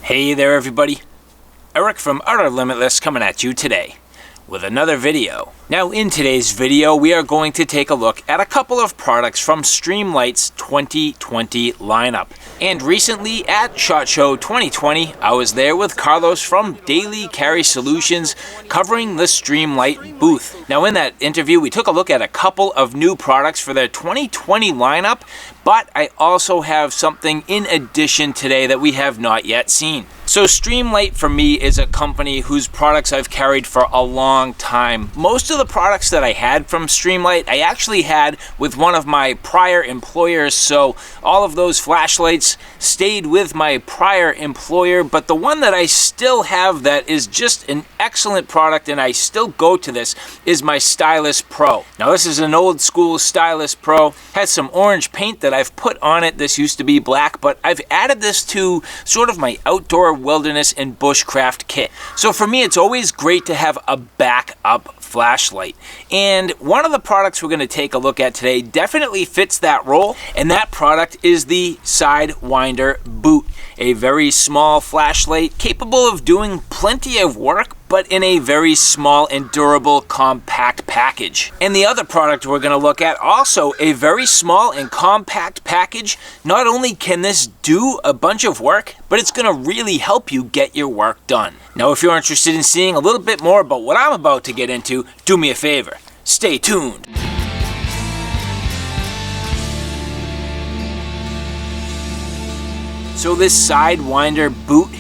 Hey there everybody, Eric from Outer Limitless coming at you today with another video. Now in today's video we are going to take a look at a couple of products from Streamlight's 2020 lineup. And recently at SHOT Show 2020 I was there with Carlos from Daily Carry Solutions covering the Streamlight booth. Now in that interview we took a look at a couple of new products for their 2020 lineup, but I also have something in addition today that we have not yet seen. So Streamlight for me is a company whose products I've carried for a long time. Most of the products that I had from Streamlight I actually had with one of my prior employers, so all of those flashlights stayed with my prior employer, but the one that I still have that is just an excellent product and I still go to this is my Stylus Pro. Now this is an old school Stylus Pro, has some orange paint that I've put on it. This used to be black, but I've added this to sort of my outdoor wilderness and bushcraft kit. So for me it's always great to have a backup flashlight, and one of the products we're going to take a look at today definitely fits that role, and that product is the Sidewinder Boot, a very small flashlight capable of doing plenty of work but in a very small and durable compact package. And the other product we're going to look at, also a very small and compact package. Not only can this do a bunch of work, but it's going to really help you get your work done. Now if you're interested in seeing a little bit more about what I'm about to get into, do me a favor, stay tuned. So this Sidewinder Boot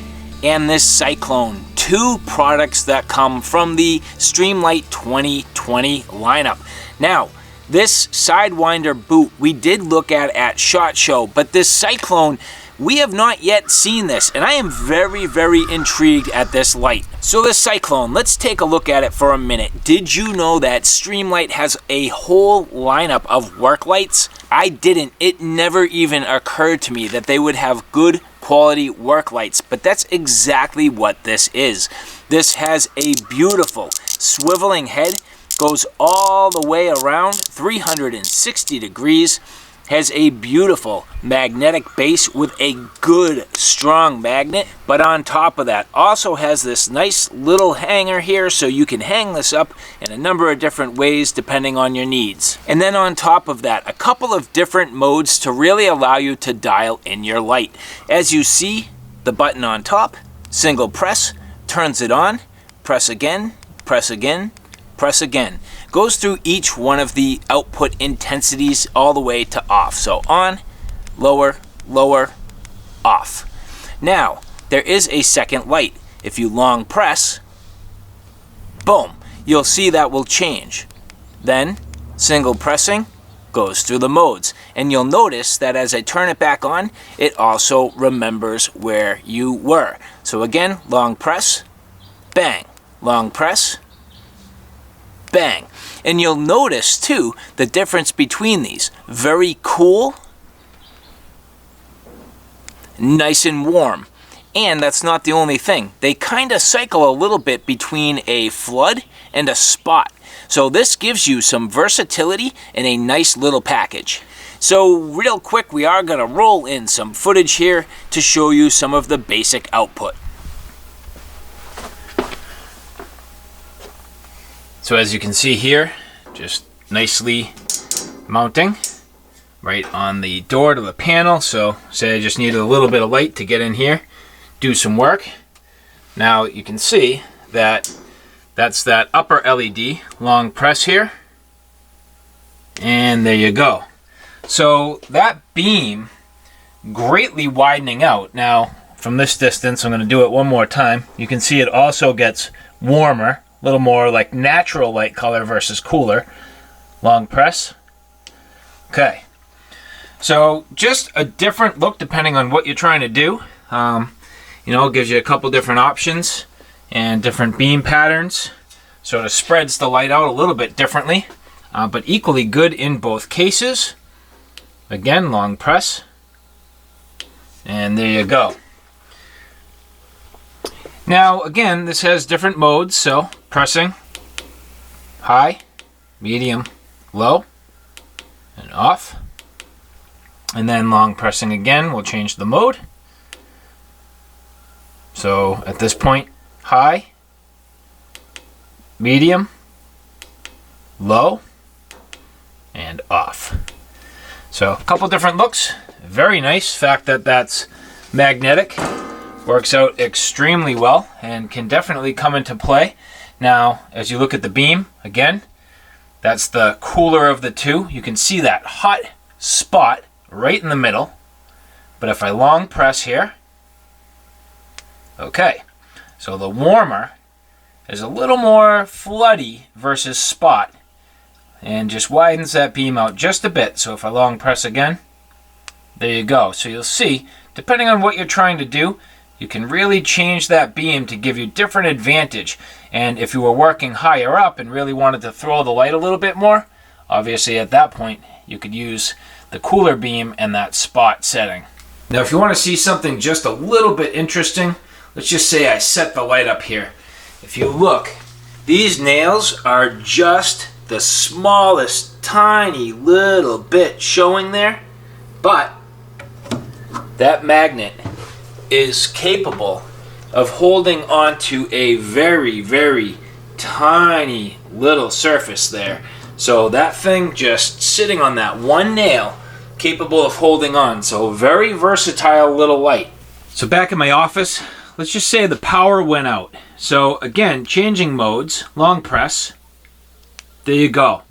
and this Cyclone, two products that come from the Streamlight 2020 lineup. Now, this Sidewinder Boot we did look at SHOT Show, but this Cyclone, we have not yet seen this, and I am very intrigued at this light. So this Cyclone, let's take a look at it for a minute. Did you know that Streamlight has a whole lineup of work lights? I didn't. It never even occurred to me that they would have good quality work lights, but that's exactly what this is. This has a beautiful swiveling head, goes all the way around 360 degrees, has a beautiful magnetic base with a good strong magnet, but on top of that also has this nice little hanger here, so you can hang this up in a number of different ways depending on your needs. And then on top of that, a couple of different modes to really allow you to dial in your light. As you see, the button on top, single press, turns it on, press again, press again, press again. Goes through each one of the output intensities all the way to off. So on, lower, lower, off. Now, there is a second light. If you long press, boom, you'll see that will change. Then, single pressing goes through the modes. And you'll notice that as I turn it back on, it also remembers where you were. So again, long press, bang, long press, bang. And you'll notice too the difference between these. Very cool, nice and warm. And that's not the only thing. They kind of cycle a little bit between a flood and a spot. So this gives you some versatility in a nice little package. So real quick, we are going to roll in some footage here to show you some of the basic output. So as you can see here, just nicely mounting right on the door to the panel. So say I just needed a little bit of light to get in here, do some work. Now you can see that that's that upper LED, long press here, and there you go. So that beam greatly widening out. Now from this distance, I'm going to do it one more time. You can see it also gets warmer, a little more like natural light color versus cooler. Long press. Okay. So just a different look depending on what you're trying to do. You know, it gives you a couple different options and different beam patterns. Sort of spreads the light out a little bit differently, but equally good in both cases. Again, long press. And there you go. Now again, this has different modes, so pressing, high, medium, low, and off. And then long pressing again will change the mode. So at this point, high, medium, low, and off. So a couple different looks. Very nice. Fact that that's magnetic works out extremely well and can definitely come into play. Now, as you look at the beam, again, that's the cooler of the two. You can see that hot spot right in the middle. But if I long press here, okay, so the warmer is a little more floody versus spot and just widens that beam out just a bit. So if I long press again, there you go. So you'll see, depending on what you're trying to do, you can really change that beam to give you different advantage. And if you were working higher up and really wanted to throw the light a little bit more, obviously at that point you could use the cooler beam and that spot setting. Now if you want to see something just a little bit interesting, let's just say I set the light up here. If you look, these nails are just the smallest tiny little bit showing there, but that magnet is capable of holding onto a very, very tiny little surface there. So that thing just sitting on that one nail, capable of holding on. So very versatile little light. So back in my office, let's just say the power went out. So again, changing modes, long press. There you go.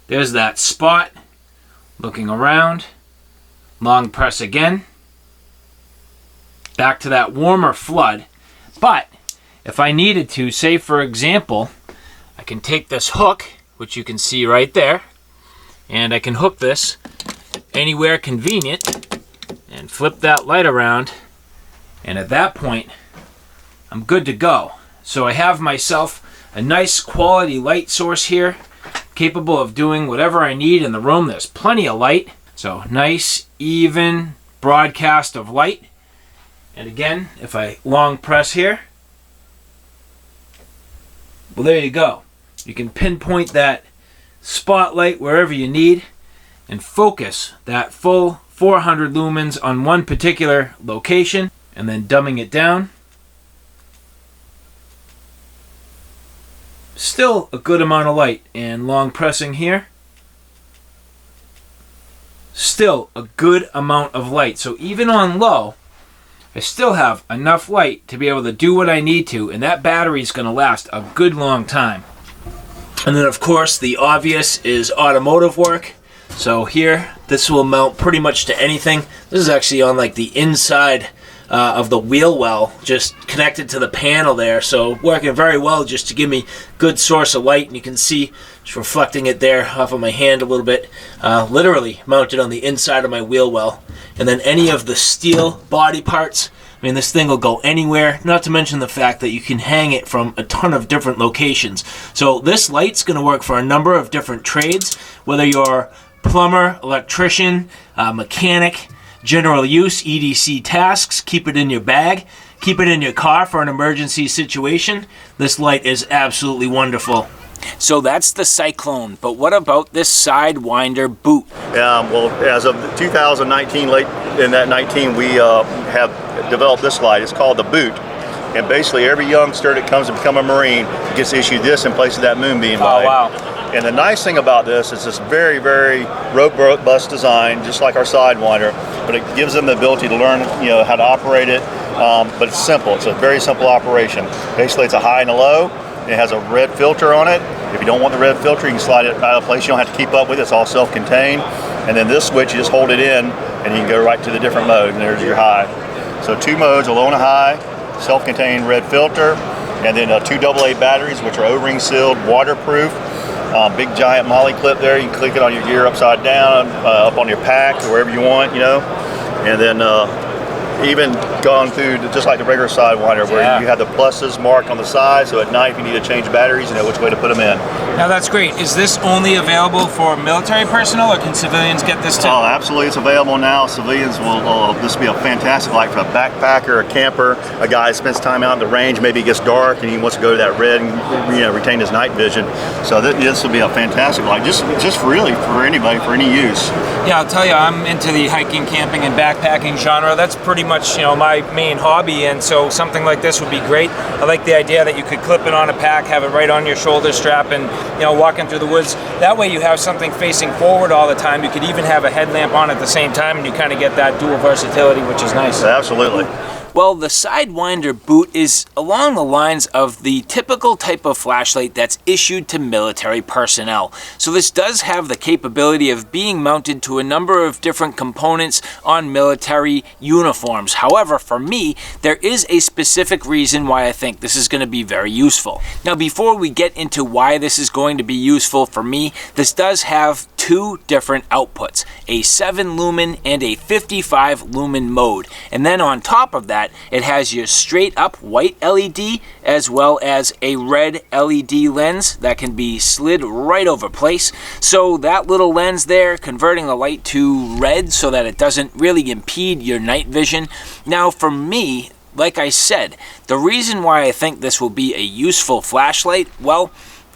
There's that spot. Looking around, long press again. Back to that warmer flood. But if I needed to, say for example, I can take this hook, which you can see right there, and I can hook this anywhere convenient and flip that light around, and at that point I'm good to go. So I have myself a nice quality light source here, capable of doing whatever I need in the room. There's plenty of light, so nice even broadcast of light. And again, if I long press here, well, there you go. You can pinpoint that spotlight wherever you need and focus that full 400 lumens on one particular location, and then dumbing it down. Still a good amount of light, and long pressing here. Still a good amount of light. So even on low, I still have enough light to be able to do what I need to, and that battery is going to last a good long time. And then of course the obvious is automotive work. So here, this will mount pretty much to anything. This is actually on like the inside of the wheel well, just connected to the panel there. So working very well just to give me good source of light. And you can see just reflecting it there off of my hand a little bit. Literally mounted on the inside of my wheel well. And then any of the steel body parts, I mean, this thing will go anywhere, not to mention the fact that you can hang it from a ton of different locations. So this light's going to work for a number of different trades, whether you're plumber, electrician, mechanic, general use, EDC tasks. Keep it in your bag, keep it in your car for an emergency situation. This light is absolutely wonderful. So that's the Cyclone, but what about this Sidewinder boot? Well, as of 2019, late in that 19, we have developed this light. It's called the Boot. And basically every youngster that comes to become a Marine gets issued this in place of that moonbeam light. Oh, wow. And the nice thing about this is it's very, very robust design, just like our Sidewinder, but it gives them the ability to learn, how to operate it. But it's simple. It's a very simple operation. Basically, it's a high and a low. It has a red filter on it. If you don't want the red filter, you can slide it out of place. You don't have to keep up with it. It's all self-contained. And then this switch, you just hold it in, and you can go right to the different modes. And there's your high. So 2 modes, a low and a high, self-contained red filter, and then 2 AA batteries, which are O-ring sealed, waterproof. Big giant MOLLE clip there. You can click it on your gear upside down, up on your pack, or wherever you want, And then even gone through just like the regular Sidewinder, where you have the pluses marked on the side, so at night if you need to change batteries, you know which way to put them in. Now that's great. Is this only available for military personnel, or can civilians get this too? Oh, absolutely, it's available now. Civilians will, this will be a fantastic light for a backpacker, a camper, a guy that spends time out in the range, maybe it gets dark and he wants to go to that red and retain his night vision. So this will be a fantastic light, just really for anybody, for any use. Yeah, I'll tell you, I'm into the hiking, camping, and backpacking genre. That's pretty much, my main hobby, and so something like this would be great. I like the idea that you could clip it on a pack, have it right on your shoulder strap, and walking through the woods. That way you have something facing forward all the time. You could even have a headlamp on at the same time, and you kind of get that dual versatility, which is nice. Absolutely. Well, the Sidewinder boot is along the lines of the typical type of flashlight that's issued to military personnel. So this does have the capability of being mounted to a number of different components on military uniforms. However, for me, there is a specific reason why I think this is going to be very useful. Now, before we get into why this is going to be useful for me, this does have two different outputs, a 7 lumen and a 55 lumen mode. And then on top of that, it has your straight up white LED as well as a red LED lens that can be slid right over place. So that little lens there, converting the light to red so that it doesn't really impede your night vision. Now for me, like I said, the reason why I think this will be a useful flashlight, well,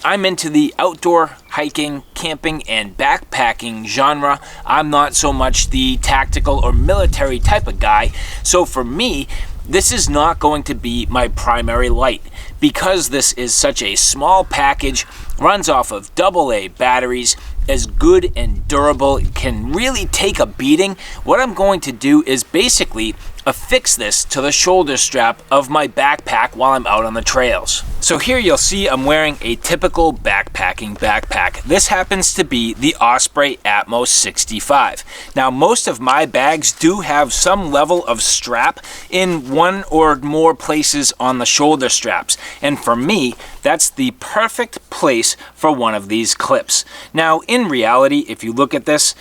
I'm into the outdoor hiking, camping, and backpacking genre. I'm not so much the tactical or military type of guy. So for me, this is not going to be my primary light. Because this is such a small package, runs off of AA batteries, is good and durable, can really take a beating, what I'm going to do is basically affix this to the shoulder strap of my backpack while I'm out on the trails. So here you'll see I'm wearing a typical backpacking backpack. This happens to be the Osprey Atmos 65. Now most of my bags do have some level of strap in one or more places on the shoulder straps. And for me, that's the perfect place for one of these clips. Now in reality, if you look at this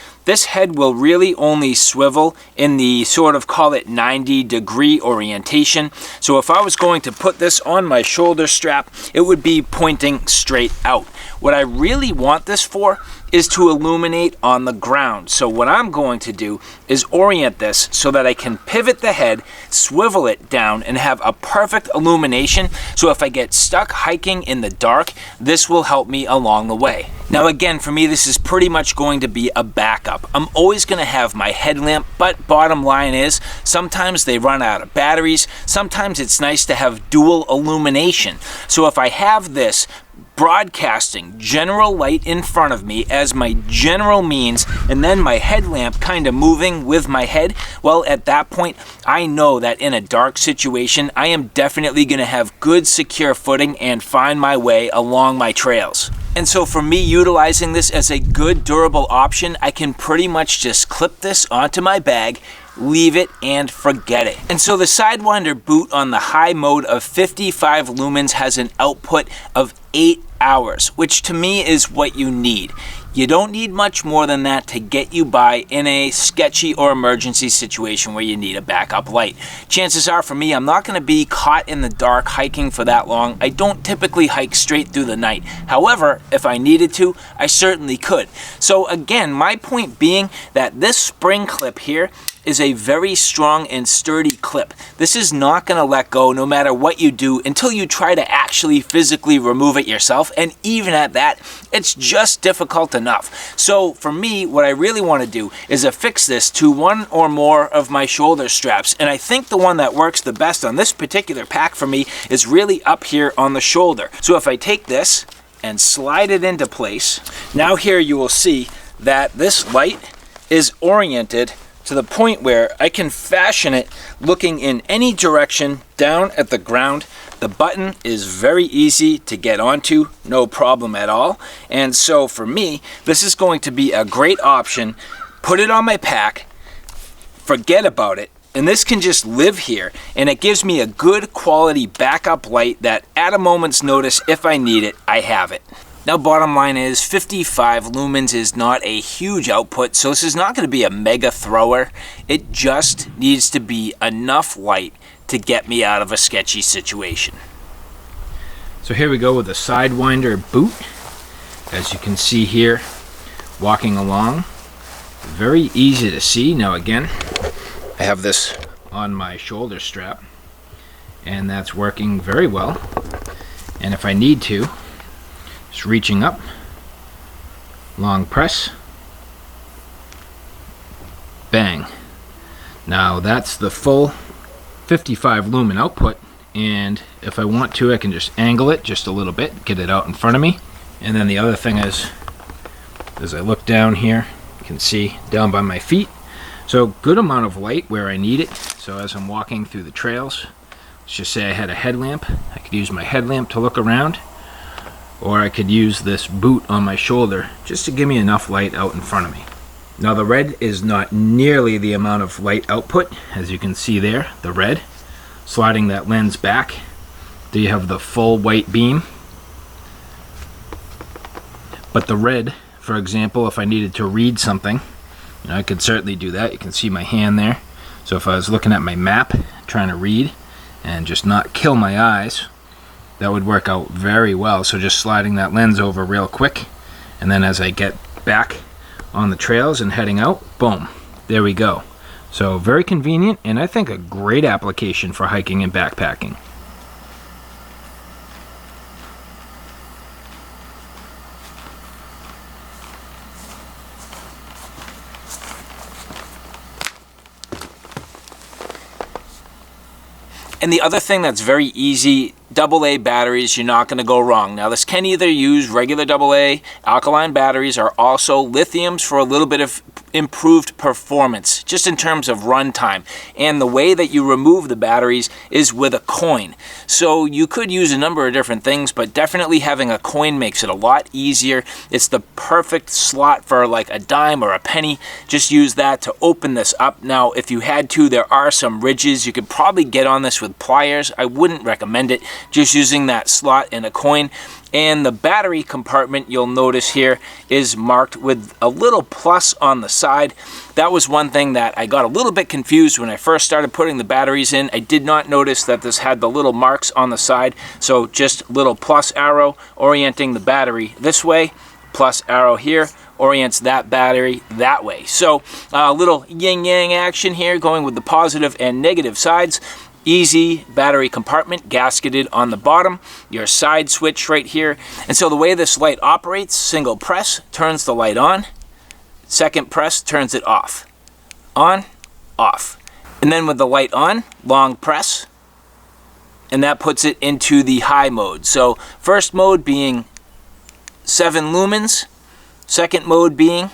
head will really only swivel in the sort of, call it 90-degree orientation. So if I was going to put this on my shoulder strap, it would be pointing straight out. What I really want this for is to illuminate on the ground. So what I'm going to do is orient this so that I can pivot the head, swivel it down, and have a perfect illumination. So if I get stuck hiking in the dark, this will help me along the way. Now again, for me, this is pretty much going to be a backup. I'm always going to have my headlamp, but bottom line is, sometimes they run out of batteries. Sometimes it's nice to have dual illumination. So if I have this broadcasting general light in front of me as my general means, and then my headlamp kind of moving with my head, well, at that point, I know that in a dark situation, I am definitely going to have good secure footing and find my way along my trails. And so for me, utilizing this as a good durable option, I can pretty much just clip this onto my bag, leave it, and forget it. And so the Sidewinder boot on the high mode of 55 lumens has an output of 8 hours, which to me is what you need. You don't need much more than that to get you by in a sketchy or emergency situation where you need a backup light. Chances are for me, I'm not going to be caught in the dark hiking for that long. I don't typically hike straight through the night. However, if I needed to, I certainly could. So again, my point being that this spring clip here is a very strong and sturdy clip. This is not going to let go no matter what you do until you try to actually physically remove it yourself, and even at that, it's just difficult enough. So for me, what I really want to do is affix this to one or more of my shoulder straps, and I think the one that works the best on this particular pack for me is really up here on the shoulder. So if I take this and slide it into place, now here you will see that this light is oriented to the point where I can fashion it looking in any direction down at the ground. The button is very easy to get onto, no problem at all. And so for me, this is going to be a great option. Put it on my pack, forget about it, and this can just live here, and it gives me a good quality backup light that at a moment's notice, if I need it, I have it. Now bottom line is 55 lumens is not a huge output, so this is not going to be a mega thrower. It just needs to be enough light to get me out of a sketchy situation. So here we go with the Sidewinder boot. as you can see here, walking along, very easy to see. Now again, I have this on my shoulder strap, and that's working very well. And if I need to, just reaching up, long press, bang. Now that's the full 55 lumen output, and if I want to, I can just angle it just a little bit, get it out in front of me. And then the other thing is, as I look down here, you can see down by my feet, so good amount of light where I need it. So as I'm walking through the trails, let's just say I had a headlamp, I could use my headlamp to look around, or I could use this boot on my shoulder just to give me enough light out in front of me. Now the red is not nearly the amount of light output, as you can see there, the red. Sliding that lens back, there you have the full white beam. But the red, for example, if I needed to read something, I could certainly do that. You can see my hand there. So if I was looking at my map, trying to read, and just not kill my eyes, that would work out very well. So just sliding that lens over real quick, and then as I get back on the trails and heading out, boom, there we go. So very convenient, and I think a great application for hiking and backpacking. And the other thing that's very easy, AA batteries, you're not going to go wrong. Now this can either use regular AA, alkaline batteries, or also lithiums for a little bit of improved performance, just in terms of runtime. And the way that you remove the batteries is with a coin. So you could use a number of different things, but definitely having a coin makes it a lot easier. It's the perfect slot for like a dime or a penny. Just use that to open this up. Now if you had to, there are some ridges. You could probably get on this with pliers. I wouldn't recommend it. Just using that slot and a coin. And the battery compartment, you'll notice here, is marked with a little plus on the side. That was one thing that I got a little bit confused when I first started putting the batteries in. I did not notice that this had the little marks on the side. So just little plus arrow orienting the battery this way, plus arrow here orients that battery that way. So a little yin-yang action here, going with the positive and negative sides. Easy battery compartment, gasketed on the bottom, your side switch right here. And so the way this light operates, single press turns the light on, second press turns it off. On, off. And then with the light on, long press, and that puts it into the high mode. So first mode being 7 lumens, second mode being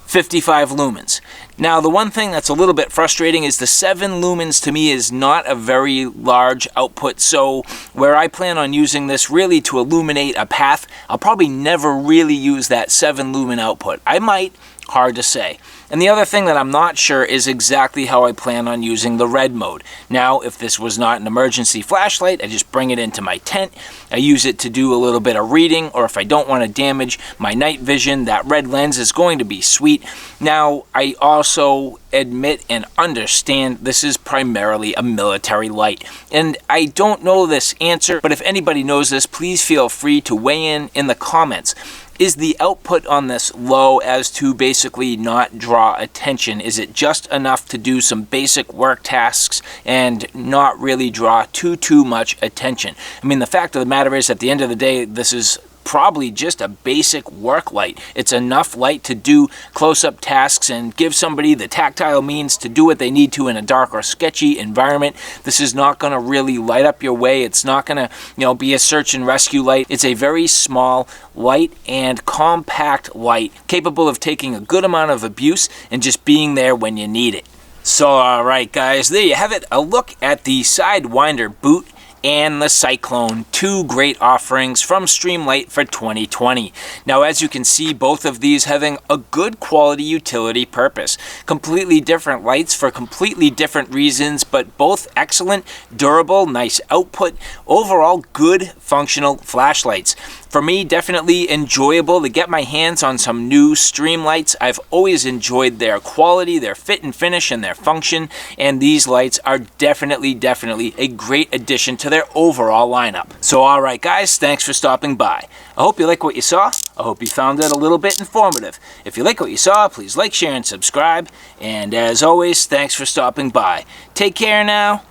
55 lumens. Now the one thing that's a little bit frustrating is the 7 lumens to me is not a very large output. So where I plan on using this really to illuminate a path, I'll probably never really use that 7 lumen output. I might, hard to say. And the other thing that I'm not sure is exactly how I plan on using the red mode. Now, if this was not an emergency flashlight, I just bring it into my tent. I use it to do a little bit of reading, or if I don't want to damage my night vision, that red lens is going to be sweet. Now, I also admit and understand this is primarily a military light. And I don't know this answer, but if anybody knows this, please feel free to weigh in the comments. Is the output on this low as to basically not draw attention? Is it just enough to do some basic work tasks and not really draw too much attention? I mean, the fact of the matter is, at the end of the day, this is probably just a basic work light. It's enough light to do close-up tasks and give somebody the tactile means to do what they need to in a dark or sketchy environment. This is not going to really light up your way. It's not going to, be a search and rescue light. It's a very small, light and compact light, capable of taking a good amount of abuse and just being there when you need it. So, all right, guys, there you have it. A look at the Sidewinder boot and the Cyclone, 2 great offerings from Streamlight for 2020. Now, as you can see, both of these having a good quality utility purpose. Completely different lights for completely different reasons, but both excellent, durable, nice output, overall good functional flashlights. For me, definitely enjoyable to get my hands on some new Streamlights. I've always enjoyed their quality, their fit and finish, and their function, and these lights are definitely a great addition to their overall lineup. So alright guys, thanks for stopping by. I hope you like what you saw. I hope you found it a little bit informative. If you like what you saw, please like, share, and subscribe. And as always, thanks for stopping by. Take care now.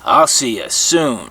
I'll see you soon.